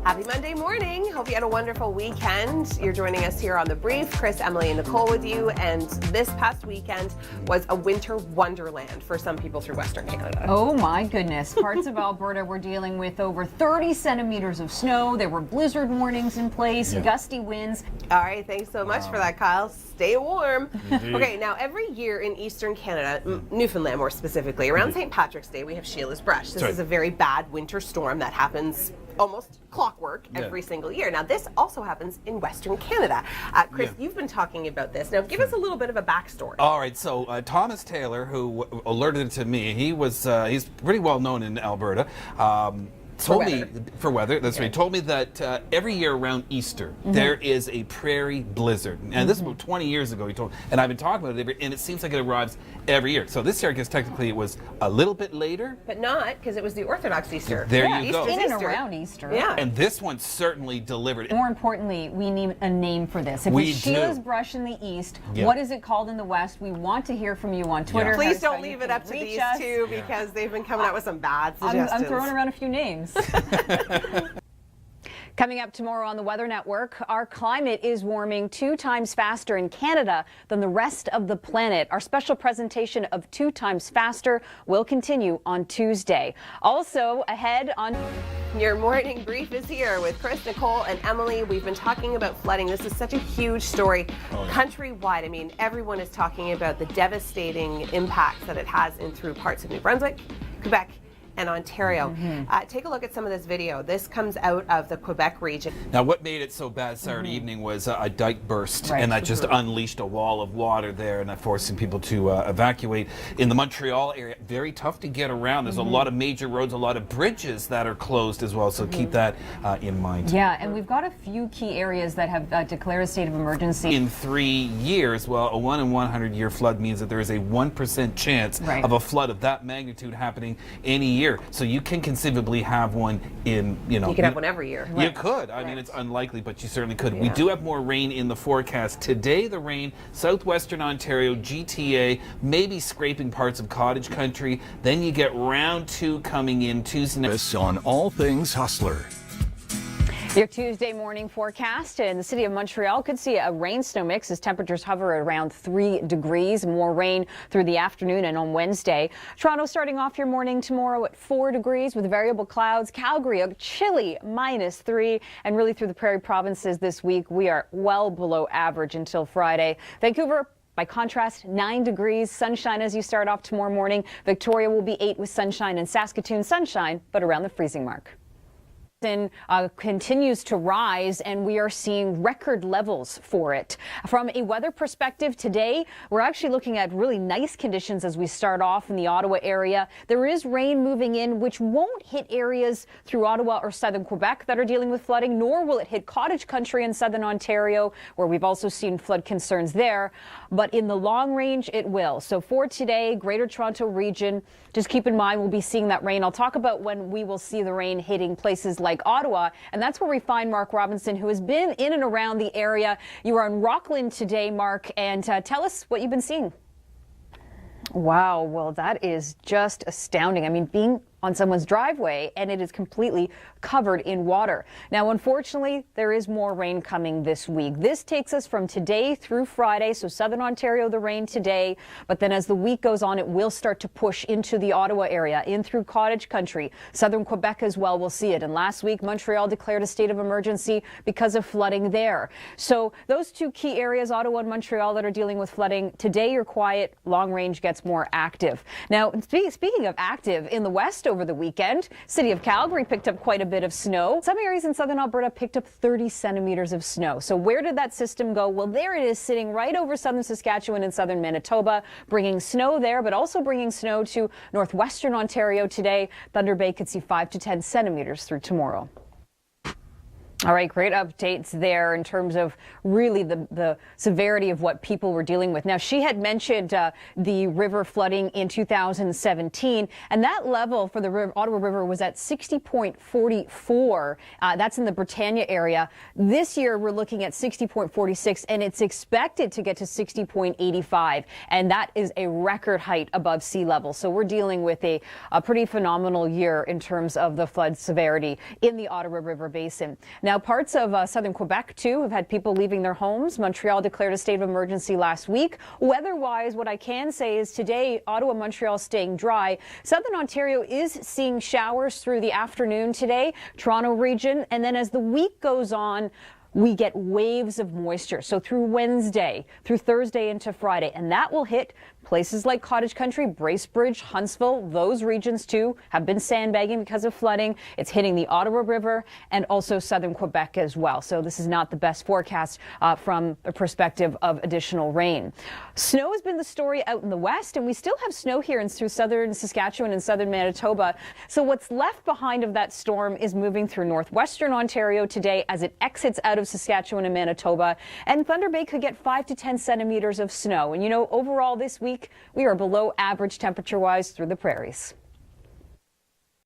Happy Monday morning. Hope you had a wonderful weekend. You're joining us here on The Brief. Chris, Emily, and Nicole with you. And this past weekend was a winter wonderland for some people through Western Canada. Oh my goodness. Parts of Alberta were dealing with over 30 centimeters of snow. There were blizzard warnings in place, gusty winds. All right, thanks so much for that, Kyle. Stay warm. Okay, now every year in Eastern Canada, Newfoundland more specifically, around St. Patrick's Day, we have Sheila's Brush. This is a very bad winter storm that happens almost clockwork every single year. Now, this also happens in Western Canada. Chris, you've been talking about this. Now, give us a little bit of a backstory. All right, so Thomas Taylor, who alerted it to me, he's pretty well known in Alberta. Told me for weather. That's right. He told me that every year around Easter there is a prairie blizzard, and this was about 20 years ago. He told, and I've been talking about it, and it seems like it arrives every year. So this year, I guess technically it was a little bit later, but not because it was the Orthodox Easter. There you go. In and around Easter. Yeah. And this one certainly delivered. More importantly, we need a name for this. If We it's Sheila's do. Brush in the East, what is it called in the West? We want to hear from you on Twitter. Please don't leave it up to these two because they've been coming out with some bad suggestions. I'm throwing around a few names. Coming up tomorrow on the Weather Network, our climate is warming 2 times faster in Canada than the rest of the planet. Our special presentation of 2 times faster will continue on Tuesday. Also ahead on... Your morning brief is here with Chris, Nicole, and Emily. We've been talking about flooding. This is such a huge story countrywide. I mean, everyone is talking about the devastating impacts that it has in through parts of New Brunswick, Quebec, and Ontario. Take a look at some of this video. This comes out of the Quebec region. Now, what made it so bad Saturday evening was a dike burst, and that just unleashed a wall of water there, and that forcing people to evacuate. In the Montreal area, very tough to get around. There's a lot of major roads, a lot of bridges that are closed as well, so keep that in mind. Yeah, and we've got a few key areas that have declared a state of emergency. In 3 years, well, a 1 in 100 year flood means that there is a 1% chance of a flood of that magnitude happening any year. So you can conceivably have one in, You could have one every year. You could. I mean, it's unlikely, but you certainly could. We do have more rain in the forecast. Today, the rain, southwestern Ontario, GTA, maybe scraping parts of cottage country. Then you get round 2 coming in Tuesday night. On All Things Hustler. Your Tuesday morning forecast in the city of Montreal could see a rain-snow mix as temperatures hover around 3 degrees. More rain through the afternoon and on Wednesday. Toronto starting off your morning tomorrow at 4 degrees with variable clouds. Calgary, a chilly -3. And really through the prairie provinces this week, we are well below average until Friday. Vancouver, by contrast, 9 degrees. Sunshine as you start off tomorrow morning. Victoria will be 8 with sunshine, and Saskatoon sunshine, but around the freezing mark. Continues to rise, and we are seeing record levels for it. From a weather perspective today, we're actually looking at really nice conditions as we start off in the Ottawa area. There is rain moving in, which won't hit areas through Ottawa or southern Quebec that are dealing with flooding, nor will it hit cottage country in southern Ontario, where we've also seen flood concerns there. But in the long range, it will. So for today, Greater Toronto region, just keep in mind we'll be seeing that rain. I'll talk about when we will see the rain hitting places like Ottawa, and that's where we find Mark Robinson, who has been in and around the area. You are in Rockland today, Mark, and tell us what you've been seeing. Wow, well, that is just astounding. I mean, being on someone's driveway, and it is completely covered in water. Now, unfortunately, there is more rain coming this week. This takes us from today through Friday, so southern Ontario, the rain today, but then as the week goes on, it will start to push into the Ottawa area, in through cottage country. Southern Quebec as well will see it, and last week, Montreal declared a state of emergency because of flooding there. So those 2 key areas, Ottawa and Montreal, that are dealing with flooding, today you're quiet, long range gets more active. Now, speaking of active, in the west over the weekend, city of Calgary picked up quite a bit of snow. Some areas in southern Alberta picked up 30 centimeters of snow. So where did that system go? Well, there it is, sitting right over southern Saskatchewan and southern Manitoba, bringing snow there, but also bringing snow to northwestern Ontario today. Thunder Bay could see 5 to 10 centimeters through tomorrow. All right, great updates there in terms of really the severity of what people were dealing with. Now, she had mentioned the river flooding in 2017, and that level for the Ottawa River was at 60.44. That's in the Britannia area. This year, we're looking at 60.46, and it's expected to get to 60.85, and that is a record height above sea level. So we're dealing with a pretty phenomenal year in terms of the flood severity in the Ottawa River Basin. Now, parts of southern Quebec, too, have had people leaving their homes. Montreal declared a state of emergency last week. Weather-wise, what I can say is today, Ottawa, Montreal staying dry. Southern Ontario is seeing showers through the afternoon today, Toronto region. And then as the week goes on, we get waves of moisture. So through Wednesday, through Thursday into Friday, and that will hit places like Cottage Country, Bracebridge, Huntsville. Those regions, too, have been sandbagging because of flooding. It's hitting the Ottawa River and also southern Quebec as well. So this is not the best forecast from a perspective of additional rain. Snow has been the story out in the west, and we still have snow here through southern Saskatchewan and southern Manitoba. So what's left behind of that storm is moving through northwestern Ontario today as it exits out of Saskatchewan and Manitoba. And Thunder Bay could get 5 to 10 centimeters of snow. And, you know, overall this week, we are below average temperature-wise through the prairies.